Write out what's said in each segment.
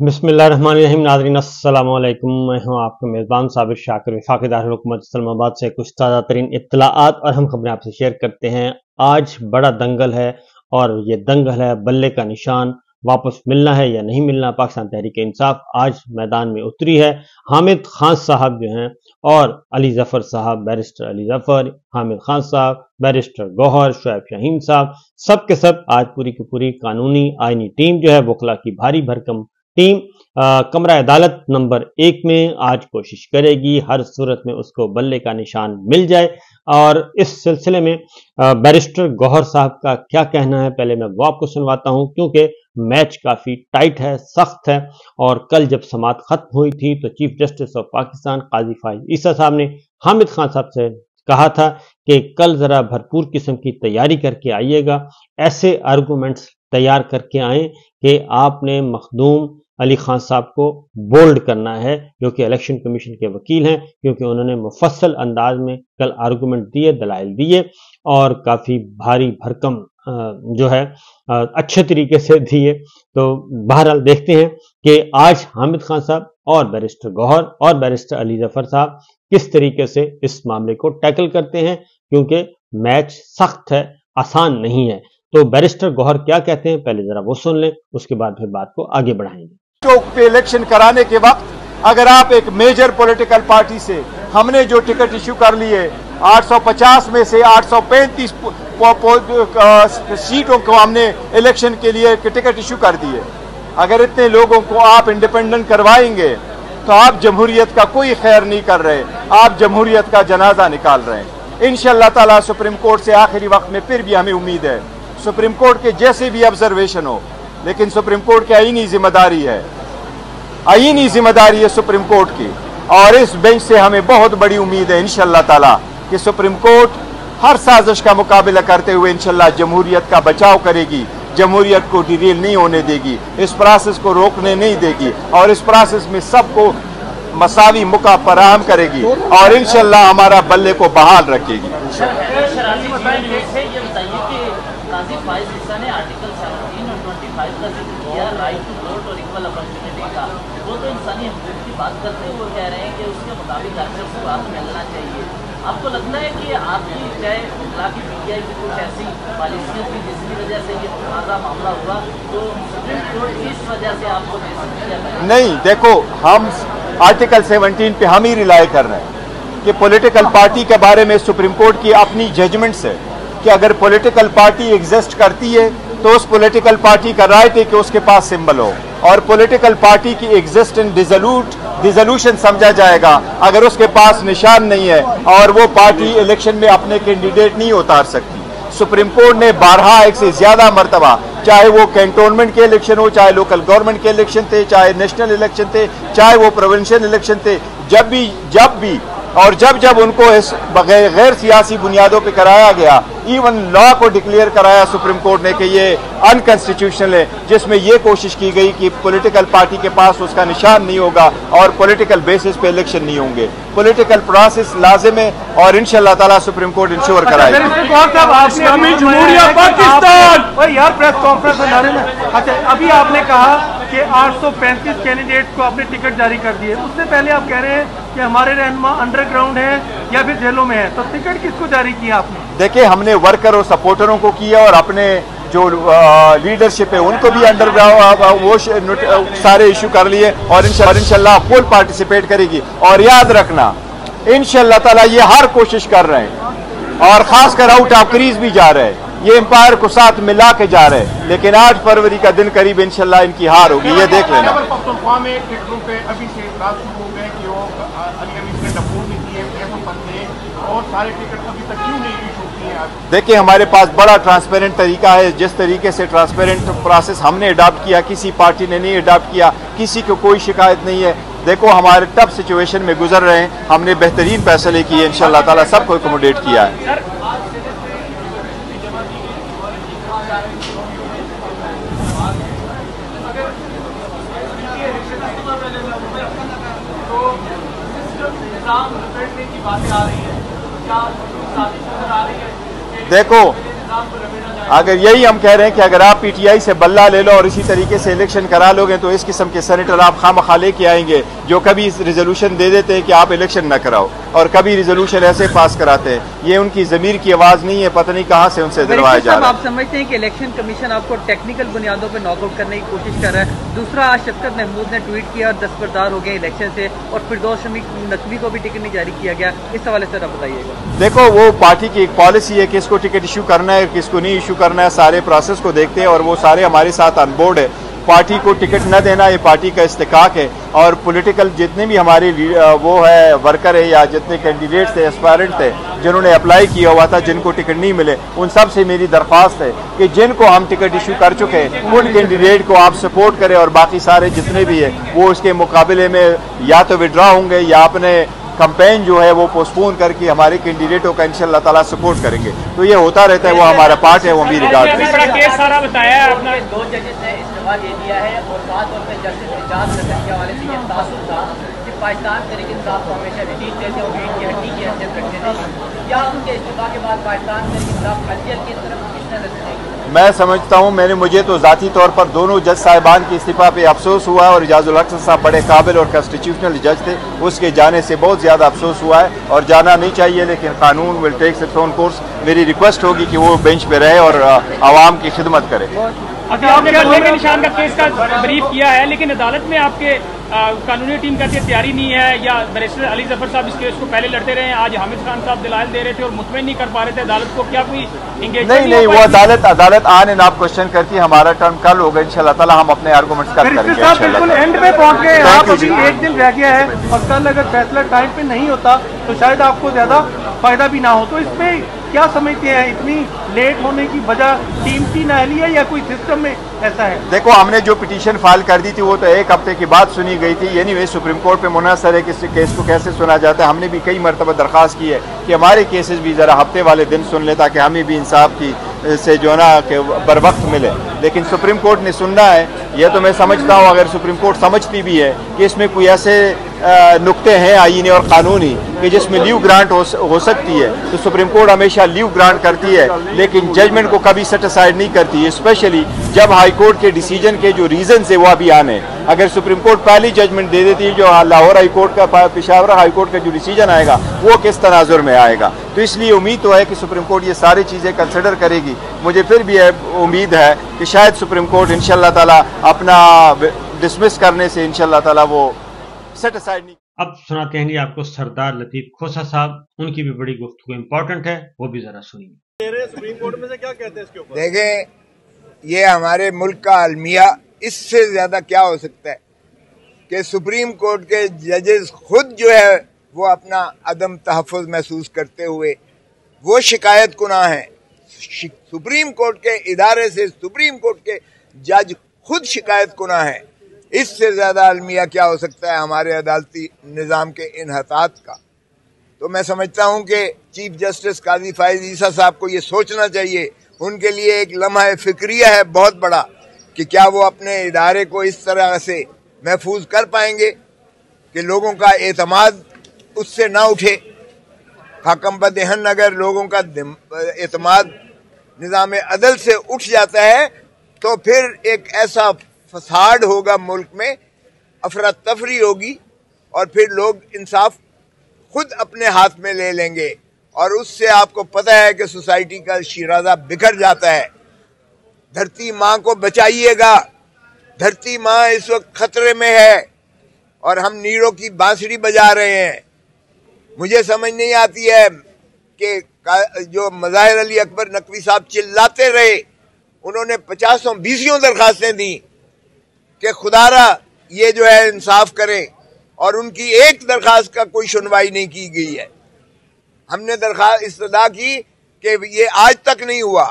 बिस्मिल्लाहिर्रहमानिर्रहीम। नाज़रीन अस्सलाम वालेकुम। मैं हूं आपका मेज़बान साबिर शाकिर, वफाक़ी दारुल हुकूमत इस्लामाबाद से कुछ ताज़ा तरीन इत्तलाआत और हम खबरें आपसे शेयर करते हैं। आज बड़ा दंगल है और ये दंगल है बल्ले का निशान, वापस मिलना है या नहीं मिलना। पाकिस्तान तहरीक इंसाफ आज मैदान में उतरी है। हामिद खान साहब जो हैं और अली जफ़र साहब, बैरिस्टर अली जफ़र, हामिद खान साहब, बैरिस्टर गौहर, शुएब शाहीन साहब, सब के सब आज पूरी की पूरी कानूनी आईनी टीम जो है वकला की भारी भरकम टीम कमरा अदालत नंबर 1 में आज कोशिश करेगी हर सूरत में उसको बल्ले का निशान मिल जाए। और इस सिलसिले में बैरिस्टर गौहर साहब का क्या कहना है, पहले मैं वो आपको सुनवाता हूं, क्योंकि मैच काफी टाइट है, सख्त है। और कल जब समाअत खत्म हुई थी तो चीफ जस्टिस ऑफ पाकिस्तान काजी फाइज ईसा साहब ने हामिद खान साहब से कहा था कि कल जरा भरपूर किस्म की तैयारी करके आइएगा, ऐसे आर्गूमेंट्स तैयार करके आए कि आपने मखदूम अली खान साहब को बोल्ड करना है, जो कि इलेक्शन कमीशन के वकील हैं, क्योंकि उन्होंने मुफस्सल अंदाज में कल आर्गूमेंट दिए, दलाइल दिए और काफी भारी भरकम जो है अच्छे तरीके से दिए। तो बहरहाल देखते हैं कि आज हामिद खान साहब और बैरिस्टर गौहर और बैरिस्टर अली जफर साहब किस तरीके से इस मामले को टैकल करते हैं, क्योंकि मैच सख्त है, आसान नहीं है। तो बैरिस्टर गौहर क्या कहते हैं, पहले जरा वो सुन लें, उसके बाद फिर बात को आगे बढ़ाएंगे। चौक पे इलेक्शन कराने के वक्त अगर आप एक मेजर पॉलिटिकल पार्टी से, हमने जो टिकट इश्यू कर लिए 850 में से 835 सीटों को हमने इलेक्शन के लिए टिकट इश्यू कर दिए। अगर इतने लोगों को आप इंडिपेंडेंट करवाएंगे तो आप जमहूरियत का कोई खैर नहीं कर रहे, आप जमहूरियत का जनाजा निकाल रहे हैं। इंशाअल्लाह ताला सुप्रीम कोर्ट से आखिरी वक्त में फिर भी हमें उम्मीद है, सुप्रीम कोर्ट के जैसे भी ऑब्जर्वेशन हो, लेकिन सुप्रीम कोर्ट की आईनी जिम्मेदारी है, आईनी जिम्मेदारी है सुप्रीम कोर्ट की। और इस बेंच से हमें बहुत बड़ी उम्मीद है इंशाअल्लाह ताला कि सुप्रीम कोर्ट हर साजिश का मुकाबला करते हुए इंशाअल्लाह जमहूरियत का बचाव करेगी, जमहूरियत को डिरेल नहीं होने देगी, इस प्रोसेस को रोकने नहीं देगी और इस प्रोसेस में सबको मसावी मौका फराहम करेगी और इंशाअल्लाह हमारा बल्ले को बहाल रखेगी। काजी फाइज ईसा ने आर्टिकल 17 और 25 का जिक्र किया, राइट टू वोट और इक्वल अपॉर्चुनिटी का। वो तो इंसानी हकूक़ की बात करते हुए कह रहे हैं कि उसके मुताबिक हर शख्स को हक मिलना चाहिए। आपको लगता है कि आपकी चाहे वकला की पीटीआई की कुछ ऐसी पॉलिसियाँ थी जिसकी वजह से ये तनाज़ा मामला हुआ, तो सुप्रीम कोर्ट इस वजह से आपको दे सकती है? नहीं, देखो हम आर्टिकल 17 पे हम ही रिलाई कर रहे हैं कि पॉलिटिकल पार्टी के बारे में सुप्रीम कोर्ट की अपनी जजमेंट्स है कि अगर पॉलिटिकल पार्टी एग्जिस्ट करती है तो उस पॉलिटिकल पार्टी का राइट है कि उसके पास सिंबल हो, और पॉलिटिकल पार्टी की एग्जिस्टेंस डिसोल्यूशन समझा जाएगा अगर उसके पास निशान नहीं है और वो पार्टी इलेक्शन में अपने कैंडिडेट नहीं उतार सकती। सुप्रीम कोर्ट ने 12 एक से ज्यादा मरतबा, चाहे वो कैंटोनमेंट के इलेक्शन हो, चाहे लोकल गवर्नमेंट के इलेक्शन थे, चाहे नेशनल इलेक्शन थे, चाहे वो प्रोविंशियल इलेक्शन थे, जब भी और जब उनको इस गैर सियासी बुनियादों पे कराया गया, इवन लॉ को डिक्लेयर कराया सुप्रीम कोर्ट ने कि ये अनकॉन्स्टिट्यूशनल है, जिसमें ये कोशिश की गई कि पॉलिटिकल पार्टी के पास उसका निशान नहीं होगा और पॉलिटिकल बेसिस पे इलेक्शन नहीं होंगे। पॉलिटिकल प्रोसेस लाजिम है और इंशाअल्लाह ताला सुप्रीम कोर्ट इंश्योर कराएगा। प्रेस कॉन्फ्रेंस में अभी आपने कहा कि 835 कैंडिडेट को आपने टिकट जारी कर दिए, उससे पहले आप कह रहे हैं कि हमारे रहनुमा अंडरग्राउंड है या फिर जेलों में है, तो टिकट किसको जारी किया आपने? देखिए, हमने वर्कर और सपोर्टरों को किया और अपने जो लीडरशिप है उनको भी अंडरग्राउंड वो सारे इशू कर लिए और इंशाल्लाह फुल पार्टिसिपेट करेगी। और याद रखना इंशाल्लाह ताला ये हर कोशिश कर रहे हैं और खासकर आउट ऑफ क्रीज भी जा रहे हैं, ये एम्पायर को साथ मिला के जा रहे हैं, लेकिन 8 फरवरी का दिन करीब इंशाल्लाह इनकी हार होगी, ये देख लेना। देखिए, हमारे पास बड़ा ट्रांसपेरेंट तरीका है, जिस तरीके से ट्रांसपेरेंट प्रोसेस हमने अडॉप्ट किया, किसी पार्टी ने नहीं अडॉप्ट किया, किसी को कोई शिकायत नहीं है। देखो, हमारे टफ सिचुएशन में गुजर रहे हैं, हमने बेहतरीन फैसले किए, इंशाअल्लाह ताला सबको अकोमोडेट किया है। देखो, अगर यही हम कह रहे हैं कि अगर आप पीटीआई से बल्ला ले लो और इसी तरीके से इलेक्शन करा लोगे तो इस किस्म के सेनेटर आप खामखा लेके आएंगे जो कभी रिजोल्यूशन दे देते हैं कि आप इलेक्शन न कराओ और कभी रिजोल्यूशन ऐसे पास कराते हैं। ये उनकी ज़मीर की आवाज़ नहीं है, पता नहीं कहाँ से उनसे दिलवाया जा रहा है। आप समझते हैं कि इलेक्शन कमीशन आपको टेक्निकल बुनियादों पर नॉकआउट करने की कोशिश कर रहा है? दूसरा, आज शफकत महमूद ने ट्वीट किया और दस्तबरदार हो गए इलेक्शन से, और फिरदौस शमी नकवी को भी टिकट नहीं जारी किया गया। इस हवाले से आप बताइएगा। देखो, वो पार्टी की एक पॉलिसी है, किसको टिकट इशू करना है किसको नहीं इशू करना है, सारे प्रोसेस को देखते हैं और वो सारे हमारे साथ ऑन बोर्ड है। पार्टी को टिकट न देना ये पार्टी का इस्तेकाक है और पॉलिटिकल जितने भी हमारे वो है वर्कर है या जितने कैंडिडेट्स थे, एस्पायरेंट थे जिन्होंने अप्लाई किया हुआ था, जिनको टिकट नहीं मिले, उन सब से मेरी दरख्वास्त है कि जिनको हम टिकट इशू कर चुके हैं उन कैंडिडेट को आप सपोर्ट करें और बाकी सारे जितने भी है वो उसके मुकाबले में या तो विड्रॉ होंगे या अपने कैंपेन जो है वो पोस्टपोन करके हमारे कैंडिडेटों का इंशाल्लाह ताला सपोर्ट करेंगे। तो ये होता रहता है, वो हमारा पार्ट है, वो भी रिगार्ड केस सारा बताया है अपना। दो जजेस ने इस्तीफा दे दिया है और खास तौर पर जस्टिस एजाज रतन के हवाले से ये तासुब था कि पाकिस्तान तहरीक इंसाफ को हमेशा रिलीज देते हैं और ईद की हड्डी की हैसियत रखते थे। क्या उनके इस्तीफा के बाद पाकिस्तान तहरीक इंसाफ हल्की की तरफ किस तरह से? मैं समझता हूँ, मुझे तो ज़ाती तौर पर दोनों जज साहिबान के इस्तीफा पे अफसोस हुआ और इजाजुल हक साहब बड़े काबिल और कॉन्स्टिट्यूशनल जज थे, उसके जाने से बहुत ज़्यादा अफसोस हुआ है और जाना नहीं चाहिए, लेकिन कानून will take its own course. मेरी रिक्वेस्ट होगी कि वो बेंच पे रहे और आवाम की खिदमत करे। आपने बदले के निशान का केस का ब्रीफ किया है, लेकिन अदालत में आपके कानूनी टीम का तैयारी नहीं है, या बैरिस्टर अली जफर साहब इस केस को पहले लड़ते रहे हैं, आज हामिद खान साहब दलाल दे रहे थे और मुतमईन नहीं कर पा रहे थे अदालत को, क्या कोई इंगेजमेंट नहीं, वो अदालत आन एंड आप क्वेश्चन करती है। हमारा टर्म कल होगा इंशाल्लाह ताला, हम अपने आर्गूमेंट्स कल करेंगे। बिल्कुल एंड में पहुंच गए आप, अभी एक दिन रह गया है और कल अगर फैसला टाइम पे नहीं होता तो शायद आपको ज्यादा फायदा भी ना हो। तो इसमें क्या समझते हैं, इतनी लेट होने की वजह टीम की नाअहली है या कोई सिस्टम में ऐसा है? देखो, हमने जो पिटीशन फाइल कर दी थी वो तो एक हफ्ते के बाद सुनी गई थी, एनीवे सुप्रीम कोर्ट पे मुनहसर है कि इस केस को कैसे सुना जाता है। हमने भी कई मरतबा दरख्वास्त की है कि हमारे केसेस भी ज़रा हफ्ते वाले दिन सुन ले ताकि हमें भी इंसाफ की से जो ना कि बर वक्त मिले, लेकिन सुप्रीम कोर्ट ने सुनना है। यह तो मैं समझता हूँ, अगर सुप्रीम कोर्ट समझती भी है कि इसमें कोई ऐसे नुक्ते हैं आईनी और कानूनी कि जिसमें लीव ग्रांट हो सकती है, तो सुप्रीम कोर्ट हमेशा लीव ग्रांट करती है, लेकिन जजमेंट को कभी सेट असाइड नहीं करती, स्पेशली जब हाई कोर्ट के डिसीजन के जो रीजन है वो अभी आने। अगर सुप्रीम कोर्ट पहली जजमेंट दे देती है, जो लाहौर हाई कोर्ट का, पेशावर हाई कोर्ट का जो डिसीजन आएगा वो किस तनाजुर में आएगा, तो इसलिए उम्मीद तो है कि सुप्रीम कोर्ट ये सारी चीज़ें कंसिडर करेगी। मुझे फिर भी उम्मीद है कि शायद सुप्रीम कोर्ट इंशाल्लाह ताला अपना डिसमिस करने से इंशाल्लाह ताला वो सेट असाइड नहीं। अब सुनाते हैं जी आपको सरदार लतीफ़ खोसा साहब, उनकी भी बड़ी गुफ्तगू इंपॉर्टेंट है, वो भी जरा सुनिए। सुप्रीम कोर्ट में से क्या कहते हैं इसके ऊपर? देखें, ये हमारे मुल्क का अलमिया, इससे ज्यादा क्या हो सकता है कि सुप्रीम कोर्ट के जजेस खुद जो है वो अपना अदम तहफ़्फ़ुज़ महसूस करते हुए वो शिकायत कुनाह है। सुप्रीम कोर्ट के इदारे से सुप्रीम कोर्ट के जज खुद शिकायत कुनाह है। इससे ज्यादा अलमिया क्या हो सकता है हमारे अदालती निज़ाम के इन्हतात का। तो मैं समझता हूं कि चीफ जस्टिस काजी फाइज ईसा साहब को ये सोचना चाहिए, उनके लिए एक लम्हा फिक्रिया है बहुत बड़ा कि क्या वो अपने इदारे को इस तरह से महफूज कर पाएंगे कि लोगों का एतमाद उससे ना उठे। हाकम बदहन अगर लोगों का एतमाद निज़ाम अदल से उठ जाता है तो फिर एक ऐसा फसाद होगा मुल्क में, अफरा तफरी होगी और फिर लोग इंसाफ खुद अपने हाथ में ले लेंगे और उससे आपको पता है कि सोसाइटी का शिराजा बिखर जाता है। धरती माँ को बचाइएगा, धरती माँ इस वक्त खतरे में है और हम नीरों की बांसुरी बजा रहे हैं। मुझे समझ नहीं आती है कि जो मज़ाहिर अली अकबर नकवी साहब चिल्लाते रहे, उन्होंने 50-20 दरखास्तें दी कि खुदारा ये जो है इंसाफ करें और उनकी एक दरखास्त का कोई सुनवाई नहीं की गई है। हमने दरखास्त इस्तदा की कि ये आज तक नहीं हुआ।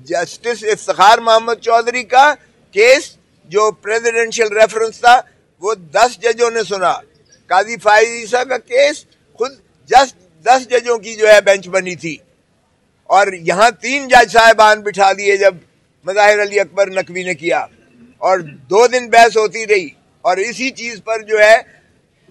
जस्टिस इफ्तिखार मोहम्मद चौधरी का केस जो प्रेसिडेंशियल रेफरेंस था वो 10 जजों ने सुना। काजी फाइज ईसा का केस खुद जस्ट 10 जजों की जो है बेंच बनी थी और यहाँ 3 जज साहिबान बिठा दिए जब मज़ाहिर अली अकबर नकवी ने किया और 2 दिन बहस होती रही। और इसी चीज पर जो है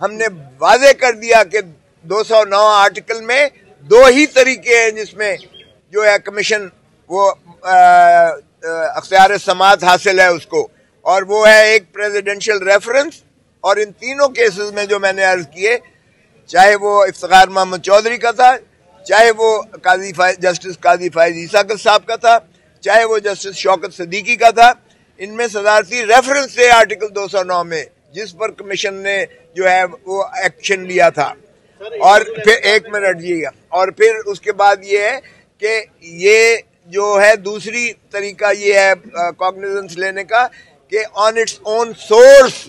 हमने वाजे कर दिया कि 209 आर्टिकल में 2 ही तरीके हैं जिसमें जो है कमीशन वो अख्तियार समात हासिल है उसको, और वो है एक प्रेसिडेंशियल रेफरेंस। और इन तीनों केसेस में जो मैंने अर्ज किए, चाहे वो इफ्तिखार मोहम्मद चौधरी का था, चाहे वो जस्टिस काजी फायज ईसा साहब का था, चाहे वो जस्टिस शौकत सिद्दीकी का था, इनमें सदारती रेफरेंस थे आर्टिकल 209 में, जिस पर कमीशन ने जो है वो एक्शन लिया था। और फिर एक मिनट जी, और फिर उसके बाद ये है कि ये जो है दूसरी तरीका ये है कॉग्निजेंस लेने का कि ऑन इट्स ओन सोर्स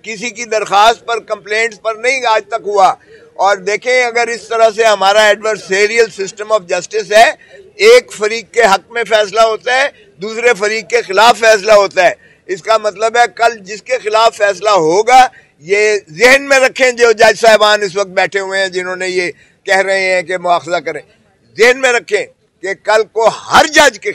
किसी की दरखास्त पर, कंप्लेंट्स पर नहीं आज तक हुआ। और देखें, अगर इस तरह से हमारा एडवर्सेरियल सिस्टम ऑफ जस्टिस है, एक फरीक के हक में फैसला होता है, दूसरे फरीक के खिलाफ फैसला होता है। इसका मतलब है कल जिसके खिलाफ फैसला होगा, ये जहन में रखें जो जज साहिबान इस वक्त बैठे हुए हैं जिन्होंने ये कह रहे हैं कि मुआखजा करें, जहन में रखें कि कल को हर जज के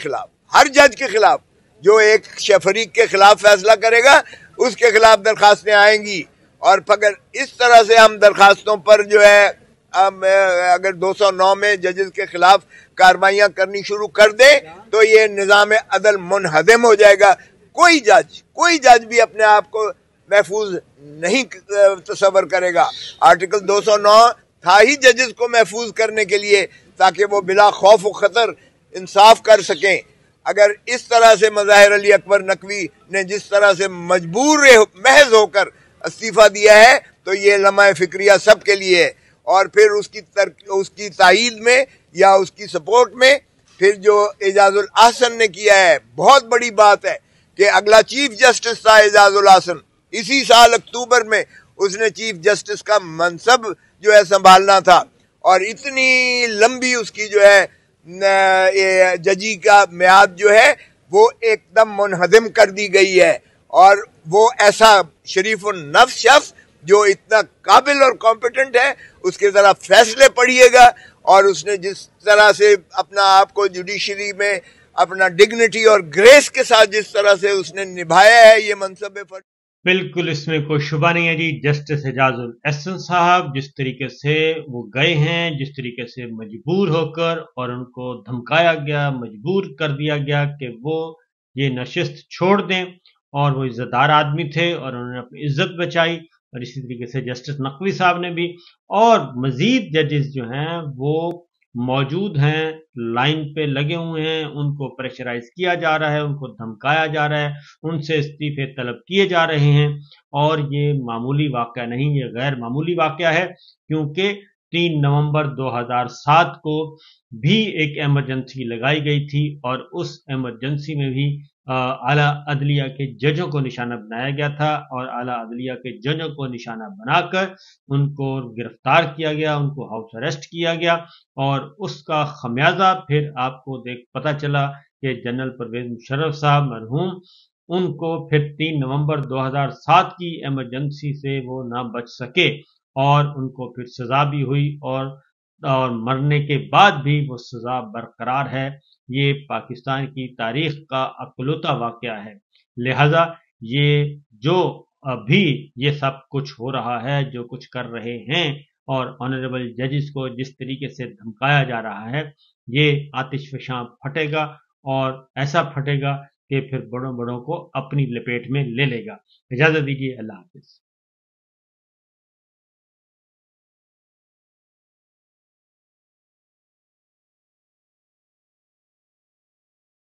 खिलाफ जो एक फरीक के खिलाफ फैसला करेगा, उसके खिलाफ दरखास्तें आएंगी। और अगर इस तरह से हम दरखास्तों पर जो है अगर 209 में जजेस के खिलाफ कार्रवाइयां करनी शुरू कर दे तो ये निज़ाम अदल मुनहदम हो जाएगा। कोई जज भी अपने आप को महफूज नहीं तस्वर करेगा। आर्टिकल 209 था ही जजेस को महफूज करने के लिए, ताकि वो बिला खौफ व खतर इंसाफ कर सकें। अगर इस तरह से मज़ाहिर अली अकबर नकवी ने जिस तरह से महज होकर इस्तीफा दिया है, तो ये लम्हा फिक्रिया सबके लिए है। और फिर उसकी तायीद में या उसकी सपोर्ट में फिर जो एजाजुल अहसन ने किया है, बहुत बड़ी बात है कि अगला चीफ जस्टिस था एजाजुल अहसन, इसी साल अक्टूबर में उसने चीफ जस्टिस का मनसब जो है संभालना था। और इतनी लंबी उसकी जो है जजी का मियाद जो है वो एकदम मुनहदम कर दी गई है। और वो ऐसा शरीफ नफ्स शख्स जो इतना काबिल और कॉम्पिटेंट है, उसके जरा फैसले पढ़िएगा। और उसने जिस तरह से अपना आप को जुडिशरी में अपना डिग्निटी और ग्रेस के साथ जिस तरह से उसने निभाया है ये मनसब, बिल्कुल इसमें कोई शुबा नहीं है जी। जस्टिस एजाजुल अहसन साहब जिस तरीके से वो गए हैं, जिस तरीके से मजबूर होकर, और उनको धमकाया गया, मजबूर कर दिया गया कि वो ये नशिस्त छोड़ दें, और वो इज्जतदार आदमी थे और उन्होंने अपनी इज्जत बचाई। और इसी तरीके से जस्टिस नकवी साहब ने भी, और मजीद जजेस जो हैं वो मौजूद हैं, लाइन पे लगे हुए हैं, उनको प्रेशराइज किया जा रहा है, उनको धमकाया जा रहा है, उनसे इस्तीफे तलब किए जा रहे हैं। और ये मामूली वाक़या नहीं, ये गैर मामूली वाक़या है, क्योंकि 3 नवंबर 2007 को भी एक इमरजेंसी लगाई गई थी, और उस इमरजेंसी में भी आला अदलिया के जजों को निशाना बनाया गया था, और आला अदलिया के जजों को निशाना बनाकर उनको गिरफ्तार किया गया, उनको हाउस अरेस्ट किया गया। और उसका खमियाजा फिर आपको पता चला कि जनरल परवेज मुशर्रफ साहब मरहूम, उनको फिर 3 नवंबर 2007 की इमरजेंसी से वो ना बच सके, और उनको फिर सजा भी हुई, और मरने के बाद भी वो सजा बरकरार है। ये पाकिस्तान की तारीख का अकलौता वाक़या है। लिहाजा ये जो अभी ये सब कुछ हो रहा है, जो कुछ कर रहे हैं, और ऑनरेबल जजेस को जिस तरीके से धमकाया जा रहा है, ये आतिशफ़शां फटेगा, और ऐसा फटेगा कि फिर बड़ों को अपनी लपेट में ले लेगा। इजाज़त दीजिए, अल्लाह हाफ़िज़।